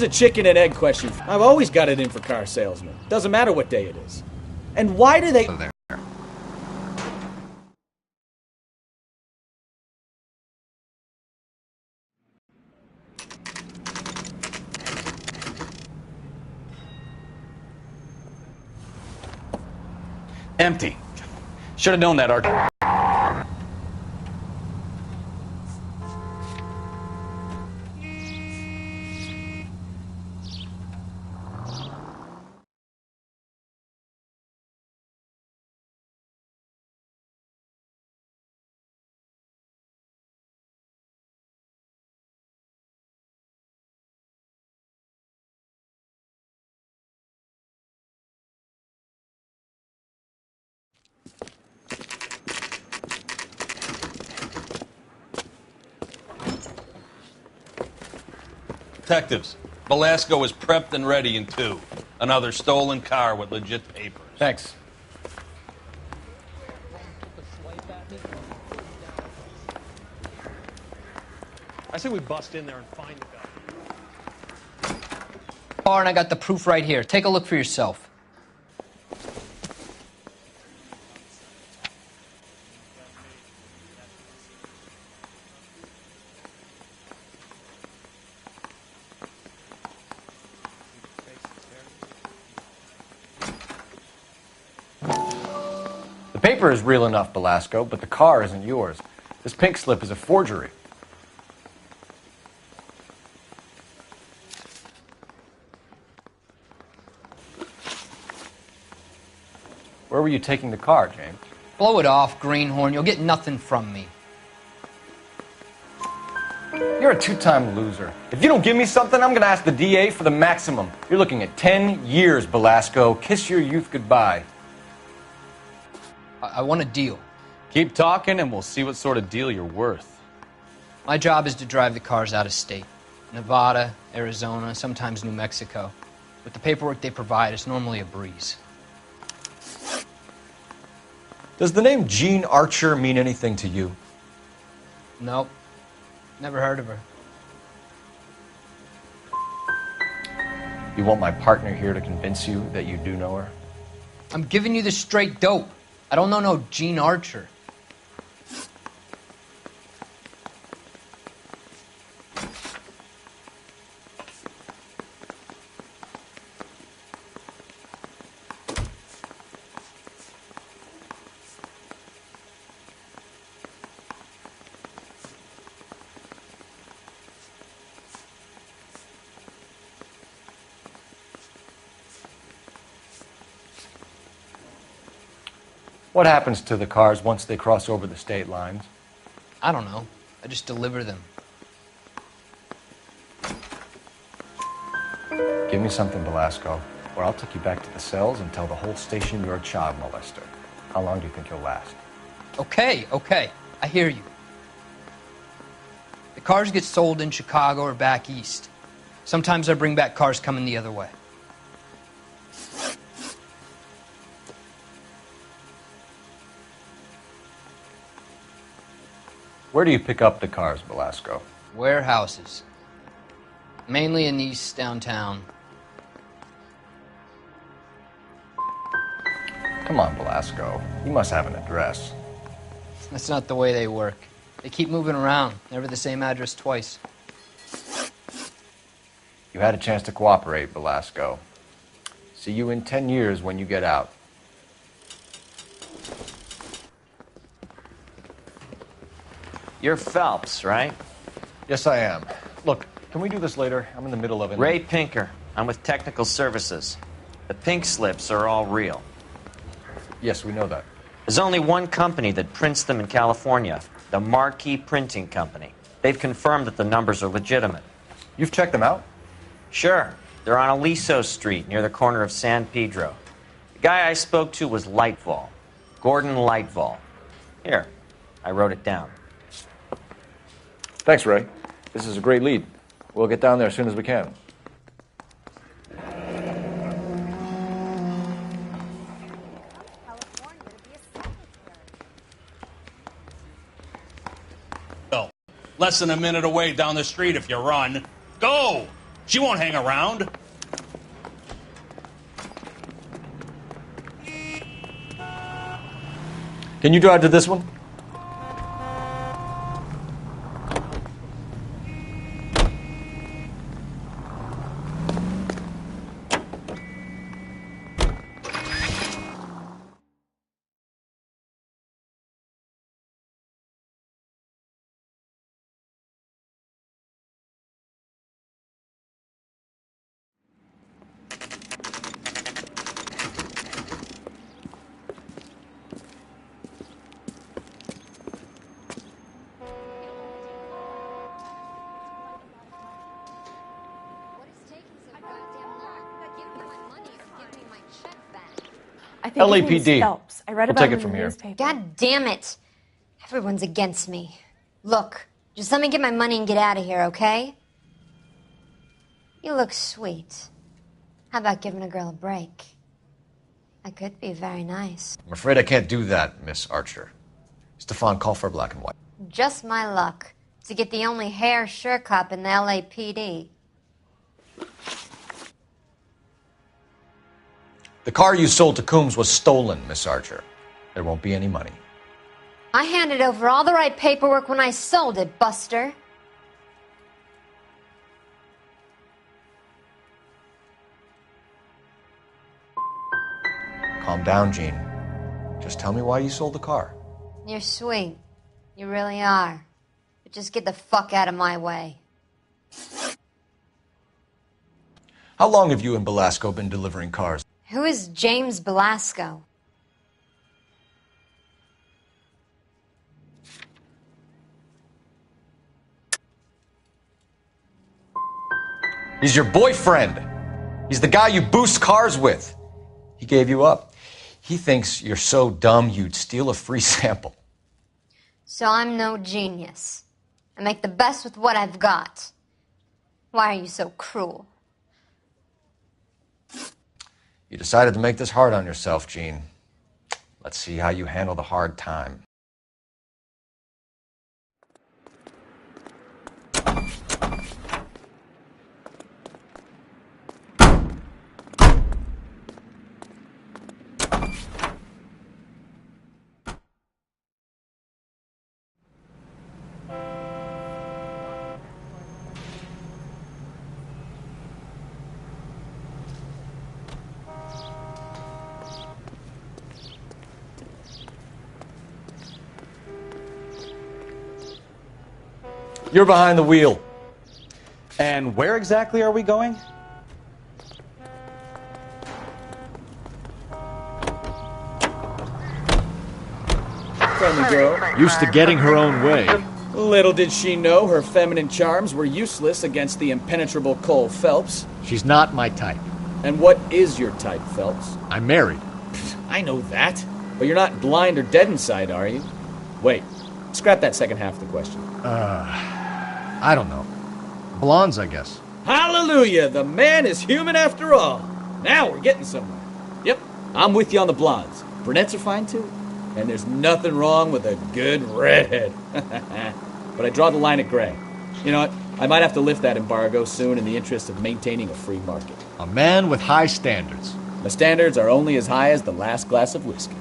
is a chicken and egg question. I've always got it in for car salesmen. Doesn't matter what day it is. And why do they... There. Empty. Should have known that, Art. Detectives, Velasco is prepped and ready in 2. Another stolen car with legit papers. Thanks. I say we bust in there and find the guy. Car, and I got the proof right here. Take a look for yourself. The paper is real enough, Velasco, but the car isn't yours. This pink slip is a forgery. Where were you taking the car, James? Blow it off, greenhorn. You'll get nothing from me. You're a 2-time loser. If you don't give me something, I'm going to ask the DA for the maximum. You're looking at 10 years, Velasco. Kiss your youth goodbye. I want a deal. Keep talking and we'll see what sort of deal you're worth. My job is to drive the cars out of state. Nevada, Arizona, sometimes New Mexico. With the paperwork they provide, it's normally a breeze. Does the name Jean Archer mean anything to you? Nope. Never heard of her. You want my partner here to convince you that you do know her? I'm giving you the straight dope. I don't know no Jean Archer. What happens to the cars once they cross over the state lines? I don't know. I just deliver them. Give me something, Velasco, or I'll take you back to the cells and tell the whole station you're a child molester. How long do you think you'll last? Okay. I hear you. The cars get sold in Chicago or back east. Sometimes I bring back cars coming the other way. Where do you pick up the cars, Velasco? Warehouses. Mainly in East downtown. Come on, Velasco. You must have an address. That's not the way they work. They keep moving around, never the same address twice. You had a chance to cooperate, Velasco. See you in 10 years when you get out. You're Phelps, right? Yes, I am. Look, can we do this later? I'm in the middle of it. Ray Pinker. I'm with Technical Services. The pink slips are all real. Yes, we know that. There's only one company that prints them in California, the Marquee Printing Company. They've confirmed that the numbers are legitimate. You've checked them out? Sure. They're on Aliso Street, near the corner of San Pedro. The guy I spoke to was Lightval. Gordon Lightval. Here, I wrote it down. Thanks, Ray. This is a great lead. We'll get down there as soon as we can. Less than a minute away down the street if you run. Go! She won't hang around. Can you drive to this one? I think his name's LAPD. Phelps. I read We'll about take him it in from the here. newspaper. God damn it. Everyone's against me. Look, just let me get my money and get out of here, okay? You look sweet. How about giving a girl a break? That could be very nice. I'm afraid I can't do that, Miss Archer. Stefan, call for black and white. Just my luck to get the only hair sure cop in the LAPD. The car you sold to Coombs was stolen, Miss Archer. There won't be any money. I handed over all the right paperwork when I sold it, Buster. Calm down, Jean. Just tell me why you sold the car. You're sweet. You really are. But just get the fuck out of my way. How long have you and Belasco been delivering cars? Who is James Belasco? He's your boyfriend. He's the guy you boost cars with. He gave you up. He thinks you're so dumb you'd steal a free sample. So I'm no genius. I make the best with what I've got. Why are you so cruel? You decided to make this hard on yourself, Jean. Let's see how you handle the hard time. You're behind the wheel. And where exactly are we going? Friendly girl. Used to getting her own way. Little did she know her feminine charms were useless against the impenetrable Cole Phelps. She's not my type. And what is your type, Phelps? I'm married. I know that. But you're not blind or dead inside, are you? Wait, scrap that second half of the question. I don't know. Blondes, I guess. Hallelujah! The man is human after all. Now we're getting somewhere. Yep, I'm with you on the blondes. Brunettes are fine too. And there's nothing wrong with a good redhead. But I draw the line at gray. You know what? I might have to lift that embargo soon in the interest of maintaining a free market. A man with high standards. My standards are only as high as the last glass of whiskey.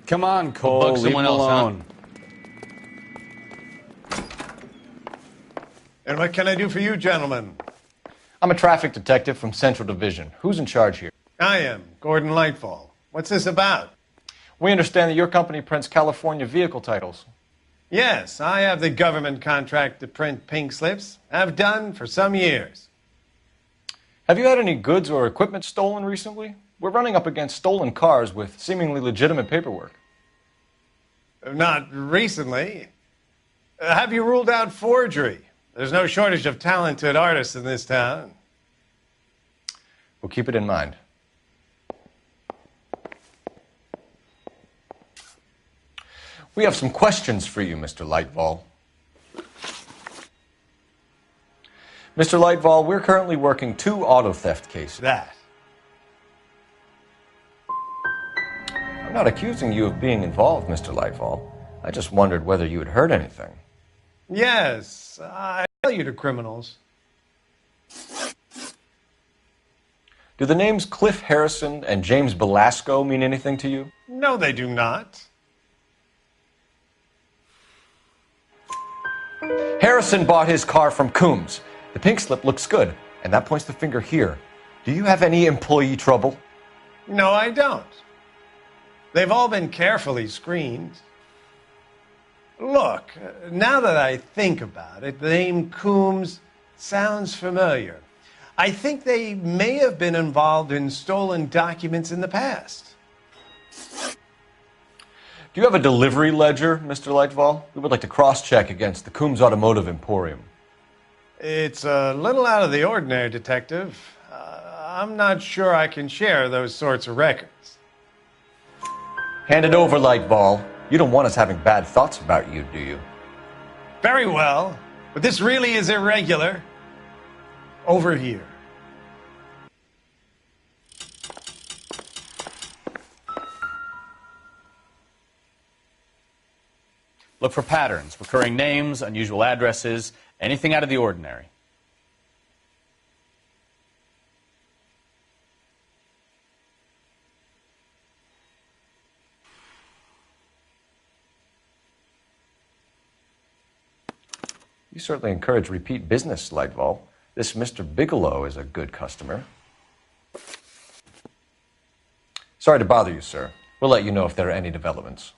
Come on, Cole. Bug Leave someone him else, huh? alone. And what can I do for you, gentlemen? I'm a traffic detective from Central Division. Who's in charge here? I am, Gordon Lightfall. What's this about? We understand that your company prints California vehicle titles. Yes, I have the government contract to print pink slips. I've done for some years. Have you had any goods or equipment stolen recently? We're running up against stolen cars with seemingly legitimate paperwork. Not recently. Have you ruled out forgery? There's no shortage of talented artists in this town. We'll keep it in mind. We have some questions for you, Mr. Lightval. Mr. Lightval, we're currently working 2 auto theft cases. That. I'm not accusing you of being involved, Mr. Lightval. I just wondered whether you had heard anything. Yes, I tell you to criminals. Do the names Cliff Harrison and James Belasco mean anything to you? No, they do not. Harrison bought his car from Coombs. The pink slip looks good, and that points the finger here. Do you have any employee trouble? No, I don't. They've all been carefully screened. Look, now that I think about it, the name Coombs sounds familiar. I think they may have been involved in stolen documents in the past. Do you have a delivery ledger, Mr. Lightval? We would like to cross-check against the Coombs Automotive Emporium. It's a little out of the ordinary, Detective. I'm not sure I can share those sorts of records. Hand it over, Lightval. You don't want us having bad thoughts about you, do you? Very well, but this really is irregular. Over here. Look for patterns, recurring names, unusual addresses, anything out of the ordinary. You certainly encourage repeat business, Lightval. This Mr. Bigelow is a good customer. Sorry to bother you, sir. We'll let you know if there are any developments.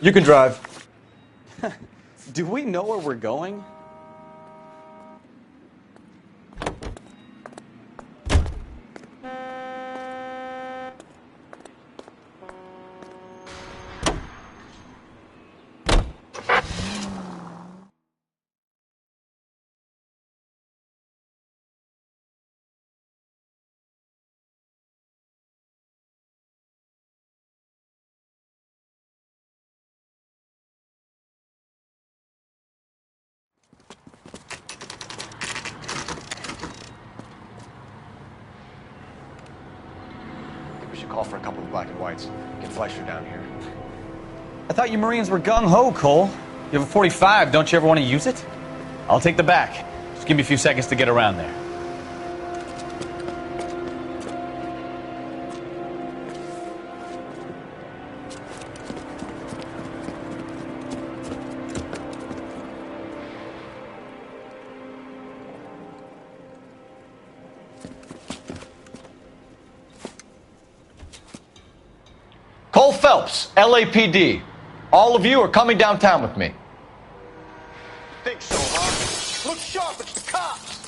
You can drive. Do we know where we're going? We should call for a couple of black and whites. Get Fleischer down here. I thought you Marines were gung-ho, Cole. You have a 45, don't you ever want to use it? I'll take the back. Just give me a few seconds to get around there. Cole Phelps, LAPD. All of you are coming downtown with me. Think so, huh? Look sharp, it's the cops!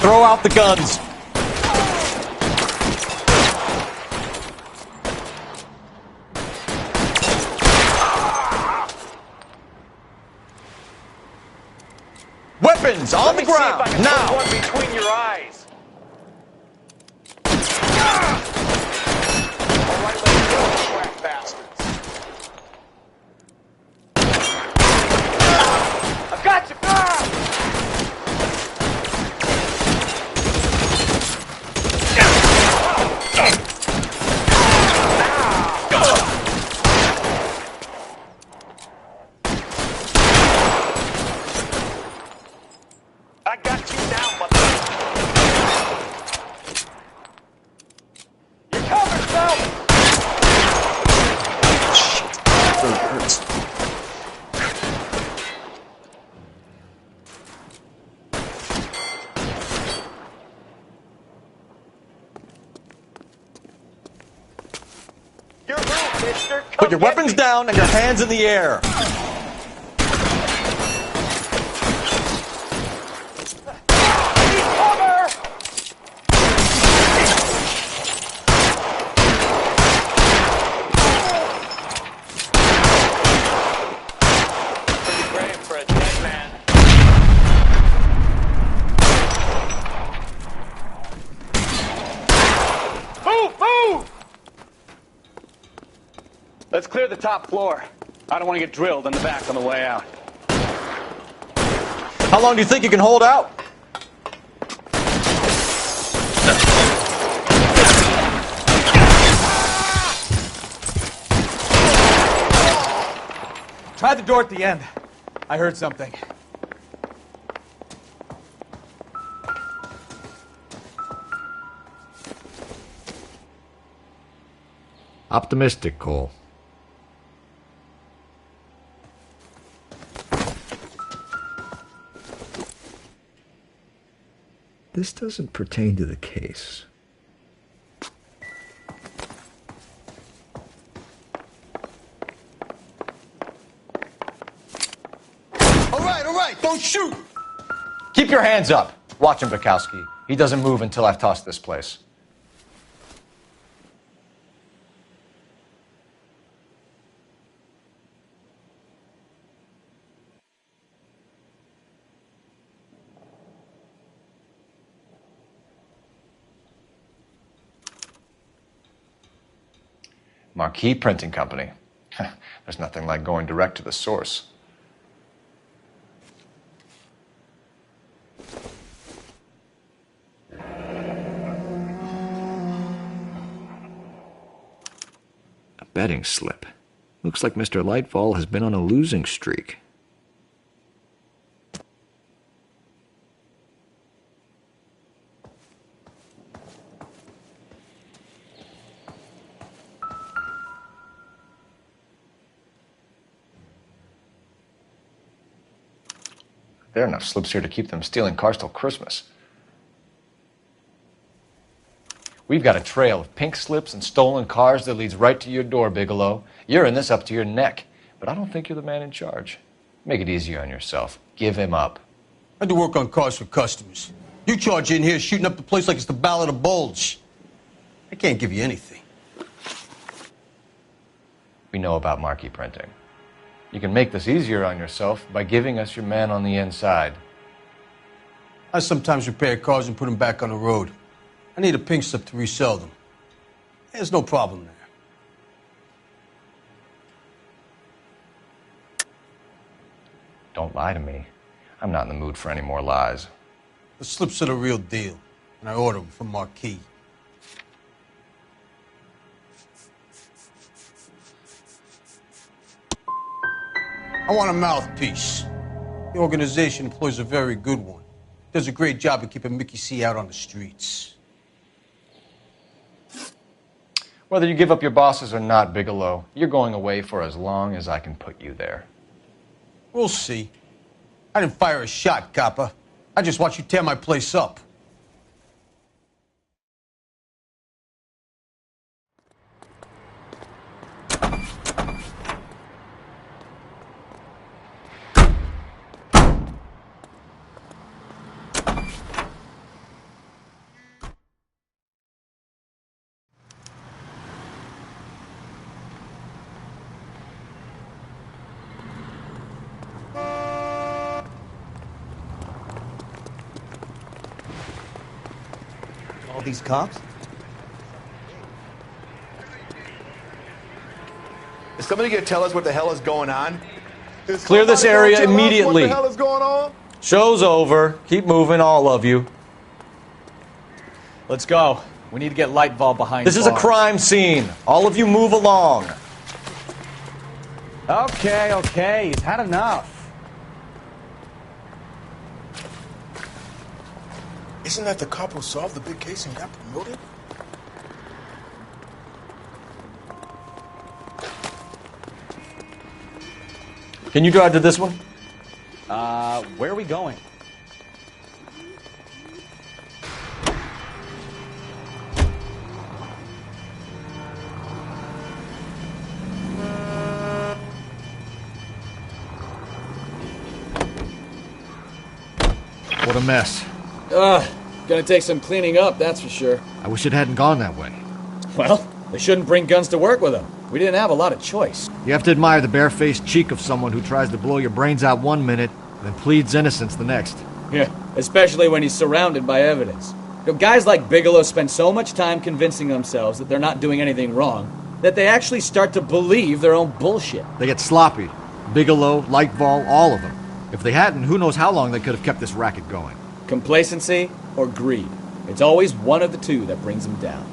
Throw out the guns. Weapons on the ground, now! One between your eyes. All right, let's go, swag bastards. I got you! I got you now, mother. mister. Put your weapons down and your hands in the air. Let's clear the top floor. I don't want to get drilled in the back on the way out. How long do you think you can hold out? Try the door at the end. I heard something. Optimistic, Cole. This doesn't pertain to the case. All right, don't shoot! Keep your hands up. Watch him, Bukowski. He doesn't move until I've tossed this place. Marquee Printing Company. There's nothing like going direct to the source. A betting slip. Looks like Mr. Lightfall has been on a losing streak. There are enough slips here to keep them stealing cars till Christmas. We've got a trail of pink slips and stolen cars that leads right to your door, Bigelow. You're in this up to your neck, but I don't think you're the man in charge. Make it easier on yourself. Give him up. I do work on cars for customers. You charge in here shooting up the place like it's the Ballad of Bulge. I can't give you anything. We know about marquee printing. You can make this easier on yourself by giving us your man on the inside. I sometimes repair cars and put them back on the road. I need a pink slip to resell them. There's no problem there. Don't lie to me. I'm not in the mood for any more lies. The slips are the real deal, and I order them from Marquee. I want a mouthpiece. The organization employs a very good one. Does a great job of keeping Mickey C out on the streets. Whether you give up your bosses or not, Bigelow, you're going away for as long as I can put you there. We'll see. I didn't fire a shot, copper. I just watch you tear my place up. All these cops? Is somebody gonna tell us what the hell is going on? Clear this area immediately. What the hell is going on? Show's over. Keep moving, all of you. Let's go. We need to get Lightfall behind This is a bars. crime scene. All of you move along. Okay. He's had enough. Isn't that the cop who solved the big case and got promoted? Can you drive to this one? Where are we going? a mess. Gonna take some cleaning up, that's for sure. I wish it hadn't gone that way. Well, they shouldn't bring guns to work with them. We didn't have a lot of choice. You have to admire the barefaced cheek of someone who tries to blow your brains out one minute, then pleads innocence the next. Yeah, especially when he's surrounded by evidence. You know, guys like Bigelow spend so much time convincing themselves that they're not doing anything wrong, that they actually start to believe their own bullshit. They get sloppy. Bigelow, Lightfall, all of them. If they hadn't, who knows how long they could have kept this racket going. Complacency or greed. It's always one of the two that brings them down.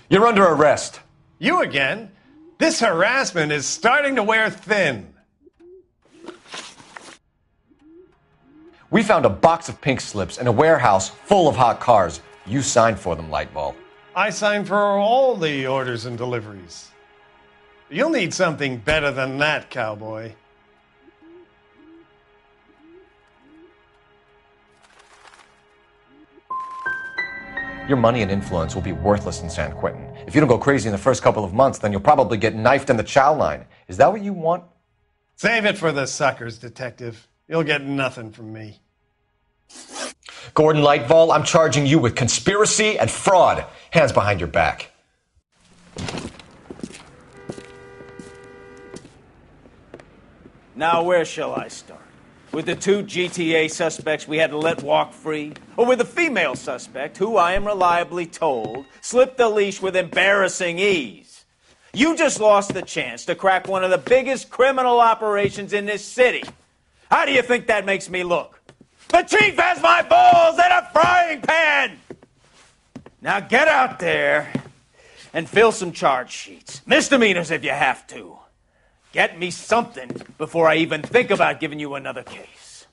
You're under arrest. You again? This harassment is starting to wear thin. We found a box of pink slips in a warehouse full of hot cars. You signed for them, Lightball. I signed for all the orders and deliveries. You'll need something better than that, cowboy. Your money and influence will be worthless in San Quentin. If you don't go crazy in the first couple of months, then you'll probably get knifed in the chow line. Is that what you want? Save it for the suckers, detective. You'll get nothing from me. Gordon Lightfall, I'm charging you with conspiracy and fraud. Hands behind your back. Now, where shall I start? With the 2 GTA suspects we had to let walk free? Or with the female suspect, who I am reliably told slipped the leash with embarrassing ease? You just lost the chance to crack one of the biggest criminal operations in this city. How do you think that makes me look? The chief has my balls in a frying pan! Now get out there and fill some charge sheets. Misdemeanors if you have to. Get me something before I even think about giving you another case.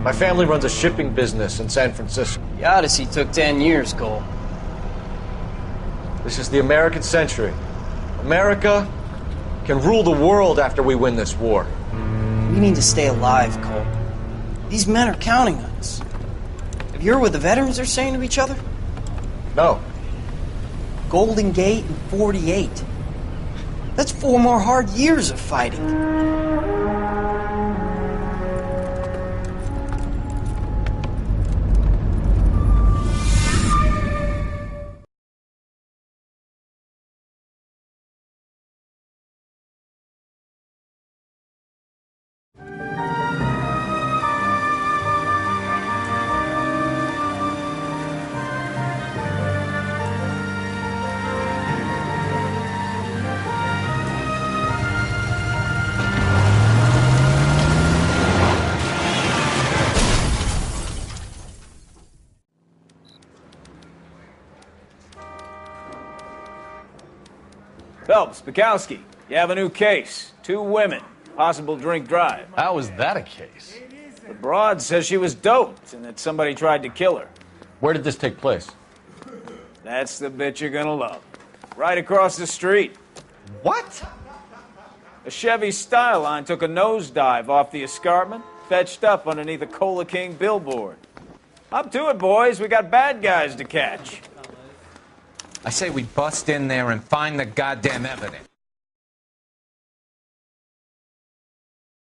My family runs a shipping business in San Francisco. The Odyssey took 10 years, Cole. This is the American century. America can rule the world after we win this war. We need to stay alive, Cole. These men are counting on us. Have you heard what the veterans are saying to each other? No. Golden Gate and 48. That's 4 more hard years of fighting. Phelps, Bukowski, you have a new case. 2 women, possible drink drive. How is that a case? The broad says she was doped and that somebody tried to kill her. Where did this take place? That's the bit you're gonna love. Right across the street. What? A Chevy Styline took a nosedive off the escarpment, fetched up underneath a Cola King billboard. Up to it, boys. We got bad guys to catch. I say we bust in there and find the goddamn evidence.